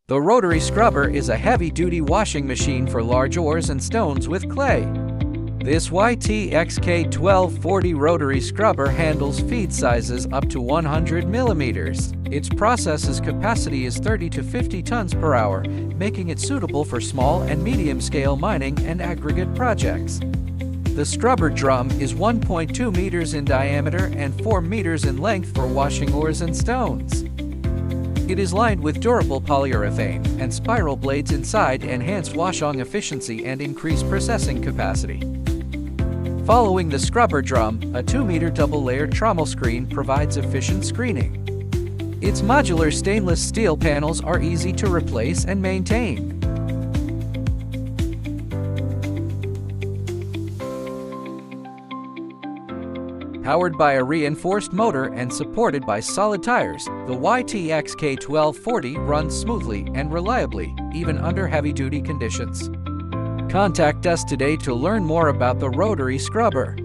The rotary scrubber is a heavy-duty washing machine for large ores and stones with clay. This YTXK1240 rotary scrubber handles feed sizes up to 100 millimeters. Its process's capacity is 30 to 50 tons per hour, making it suitable for small and medium-scale mining and aggregate projects. The scrubber drum is 1.2 meters in diameter and 4 meters in length for washing ores and stones. It is lined with durable polyurethane, and spiral blades inside enhance washing efficiency and increase processing capacity. Following the scrubber drum, a 2-meter double-layered trommel screen provides efficient screening. Its modular stainless steel panels are easy to replace and maintain. Powered by a reinforced motor and supported by solid tires, the YTXK1240 runs smoothly and reliably, even under heavy-duty conditions. Contact us today to learn more about the rotary scrubber.